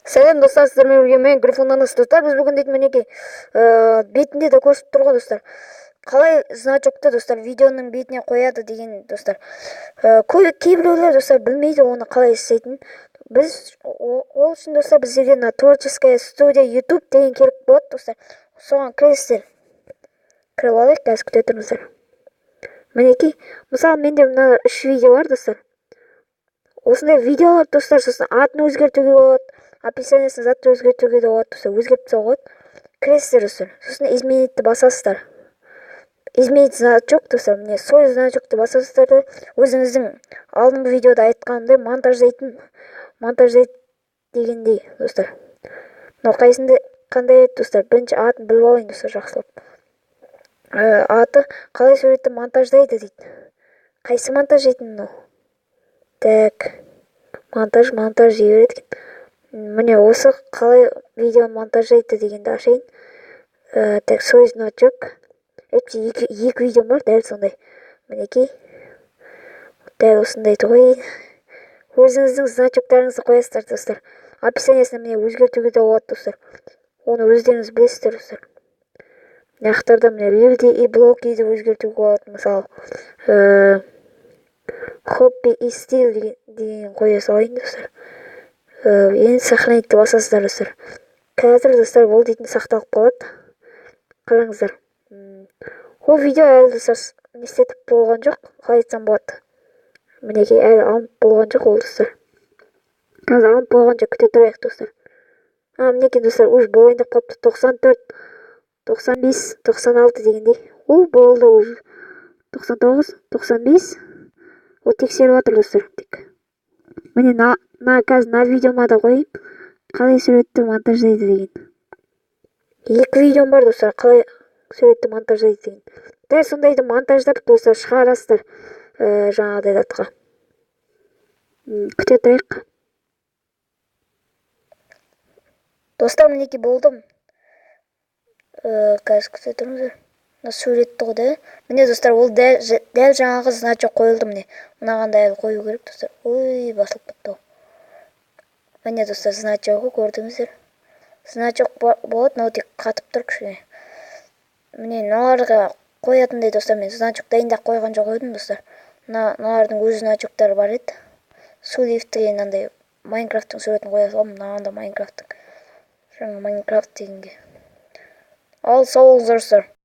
Сәлем достар, сіздермен бірге мен грифонданыз достар. Біз бүгін дейтін мінекей бетінде де көрсетіп тұр ғой достар. Қалай значокты достар видеоның бетіне қояды деген достар. Кейбіреулер достар білмейді оны қалай істейтін. Біз ол үшін достар біздерге мына творческая студия YouTube деген керек болады достар. Соған кіресіздер. Кіріп алайық, қазір күте тұрыңыздар. Мінекей, мысалы менде мына 3 видео бар достар. Осындай видеолар достар, сосын атын өзгертуге болады, описаниясын затты өзгертуге де болады достар, өзгертіп тастауға болады. Кіресіздер достар, сосын изменитті басасыздар. Изменить значок достар, міне свой значокты басасыздар да өзіңіздің алдыңғы видеода айтқанымдай монтаждайды дегендей достар. Мынау қайсында қандай еді достар, бірінші атын біліп алайын достар жақсылап. Аты қалай суретті монтаждайды дейді. Қайсы монтаждайтын мынау? Так, монтаж дей береді екен. Міне осы қалай видео монтаждайды дегенді ашайын. Так, свой значок. Екі видео бар, дәл сондай. Мінекей. Дәл осындайды қойын. Өзіңіздің значоктарыңызды қоясыздар достар. Описаниясына міне өзгертуге де болады достар. Оны өздеріңіз білесіздер достар. Мына жақтарда міне лилди и блоки де өзгертуге болады. Мысалы, хобби и стиль деген қоя салайын достар. Енді сохранитті басасыздар достар. Қазір достар ол дейтін сақталып қалады. Қараңыздар. Ол видео әлі достар не істетіп болған жоқ. Қалай айтсам болады. Мінекей әлі алынып болған жоқ ол достар. Қазір алынып болғанша күте тұрайық достар. Мінекей достар уж болайын деп қалыпты. 94, 95, 96 дегендей. Ол болды уже. 99, 95. Ол тексеріп жатыр достар. Міне қазір на видеома да қойып, қалай суретті монтаждайды деген. Екі видеом бар достар, қалай суретті монтаждайды деген. Дәл сондайды монтаждап достар шығарасыздар жаңағыдай затқа. Күте тұрайық. Достар, мінекей болдым. Қазір күте тұрыңыздар. Суретті қойды. Міне достар, ол дәл жаңағы значок қойылды міне. Мынағанда әлі қою керек достар. Ой, басылып кетті ол. Міне достар, значогы көрдіңіздер. Значок болады, мынау тек қатып тұр кішкене. Міне мыналарға қоятындай достар, мен значок дайындап қойған жоқ едім достар. Мыналардың өз значоктары бар еді. Сулифт деген андай Майнкрафттың суретін қоя салам, мынағанда Майнкрафттың. Жаңа Майнкрафт дегенге. Ал сау болыңыздар достар.